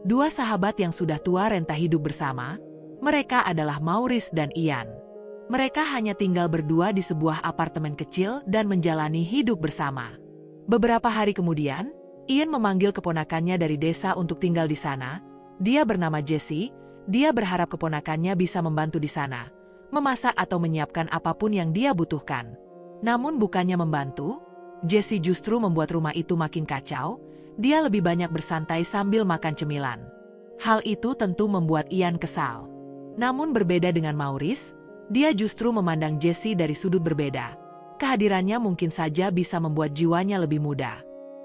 Dua sahabat yang sudah tua renta hidup bersama, mereka adalah Maurice dan Ian. Mereka hanya tinggal berdua di sebuah apartemen kecil dan menjalani hidup bersama. Beberapa hari kemudian, Ian memanggil keponakannya dari desa untuk tinggal di sana. Dia bernama Jesse. Dia berharap keponakannya bisa membantu di sana, memasak atau menyiapkan apapun yang dia butuhkan. Namun bukannya membantu, Jesse justru membuat rumah itu makin kacau. Dia lebih banyak bersantai sambil makan cemilan. Hal itu tentu membuat Ian kesal. Namun berbeda dengan Maurice, dia justru memandang Jesse dari sudut berbeda. Kehadirannya mungkin saja bisa membuat jiwanya lebih muda.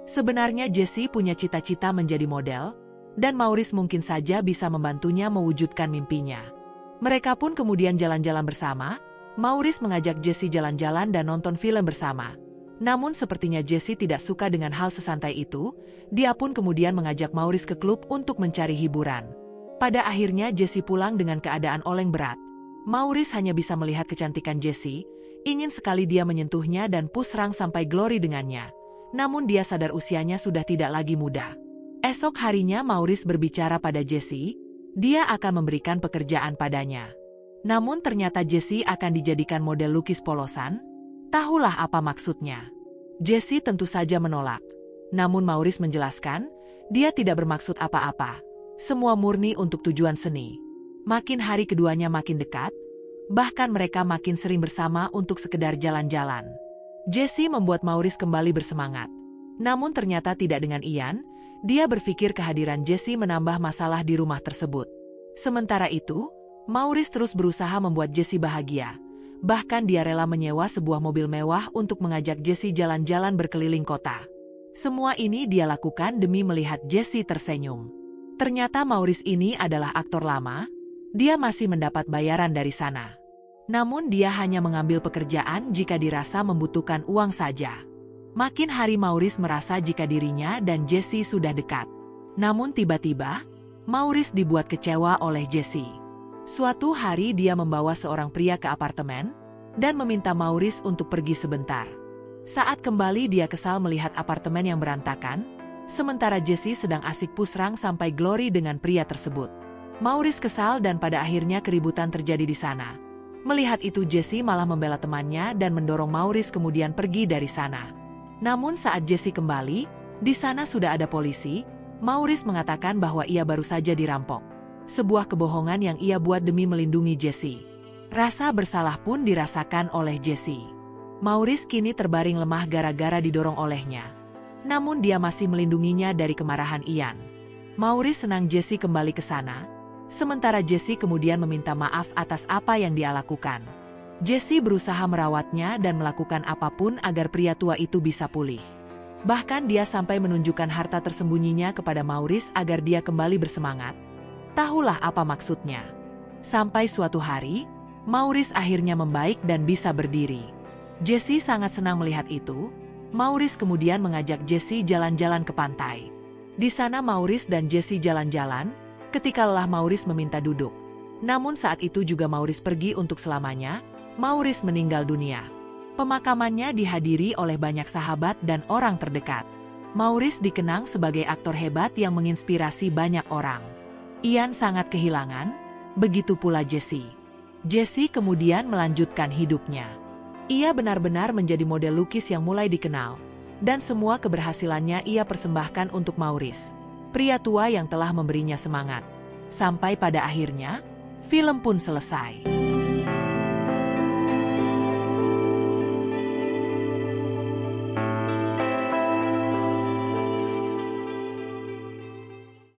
Sebenarnya Jesse punya cita-cita menjadi model, dan Maurice mungkin saja bisa membantunya mewujudkan mimpinya. Mereka pun kemudian jalan-jalan bersama. Maurice mengajak Jesse jalan-jalan dan nonton film bersama. Namun sepertinya Jesse tidak suka dengan hal sesantai itu. Dia pun kemudian mengajak Maurice ke klub untuk mencari hiburan. Pada akhirnya Jesse pulang dengan keadaan oleng berat. Maurice hanya bisa melihat kecantikan Jesse, ingin sekali dia menyentuhnya dan pusrang sampai glory dengannya. Namun dia sadar usianya sudah tidak lagi muda. Esok harinya Maurice berbicara pada Jesse, dia akan memberikan pekerjaan padanya. Namun ternyata Jesse akan dijadikan model lukis polosan. Tahulah apa maksudnya. Jesse tentu saja menolak. Namun Maurice menjelaskan, dia tidak bermaksud apa-apa. Semua murni untuk tujuan seni. Makin hari keduanya makin dekat, bahkan mereka makin sering bersama untuk sekedar jalan-jalan. Jesse membuat Maurice kembali bersemangat. Namun ternyata tidak dengan Ian. Dia berpikir kehadiran Jesse menambah masalah di rumah tersebut. Sementara itu, Maurice terus berusaha membuat Jesse bahagia. Bahkan dia rela menyewa sebuah mobil mewah untuk mengajak Jesse jalan-jalan berkeliling kota. Semua ini dia lakukan demi melihat Jesse tersenyum. Ternyata Maurice ini adalah aktor lama. Dia masih mendapat bayaran dari sana. Namun dia hanya mengambil pekerjaan jika dirasa membutuhkan uang saja. Makin hari Maurice merasa jika dirinya dan Jesse sudah dekat. Namun tiba-tiba, Maurice dibuat kecewa oleh Jesse. Suatu hari dia membawa seorang pria ke apartemen dan meminta Maurice untuk pergi sebentar. Saat kembali dia kesal melihat apartemen yang berantakan, sementara Jesse sedang asik pusrang sampai glory dengan pria tersebut. Maurice kesal dan pada akhirnya keributan terjadi di sana. Melihat itu Jesse malah membela temannya dan mendorong Maurice kemudian pergi dari sana. Namun saat Jesse kembali, di sana sudah ada polisi. Maurice mengatakan bahwa ia baru saja dirampok. Sebuah kebohongan yang ia buat demi melindungi Jesse. Rasa bersalah pun dirasakan oleh Jesse. Maurice kini terbaring lemah gara-gara didorong olehnya. Namun dia masih melindunginya dari kemarahan Ian. Maurice senang Jesse kembali ke sana. Sementara Jesse kemudian meminta maaf atas apa yang dia lakukan. Jesse berusaha merawatnya dan melakukan apapun agar pria tua itu bisa pulih. Bahkan dia sampai menunjukkan harta tersembunyinya kepada Maurice agar dia kembali bersemangat. Tahulah apa maksudnya. Sampai suatu hari, Maurice akhirnya membaik dan bisa berdiri. Jesse sangat senang melihat itu. Maurice kemudian mengajak Jesse jalan-jalan ke pantai. Di sana Maurice dan Jesse jalan-jalan. Ketika lelah Maurice meminta duduk. Namun saat itu juga Maurice pergi untuk selamanya. Maurice meninggal dunia. Pemakamannya dihadiri oleh banyak sahabat dan orang terdekat. Maurice dikenang sebagai aktor hebat yang menginspirasi banyak orang. Ian sangat kehilangan, begitu pula Jesse. Jesse kemudian melanjutkan hidupnya. Ia benar-benar menjadi model lukis yang mulai dikenal, dan semua keberhasilannya ia persembahkan untuk Maurice, pria tua yang telah memberinya semangat. Sampai pada akhirnya, film pun selesai.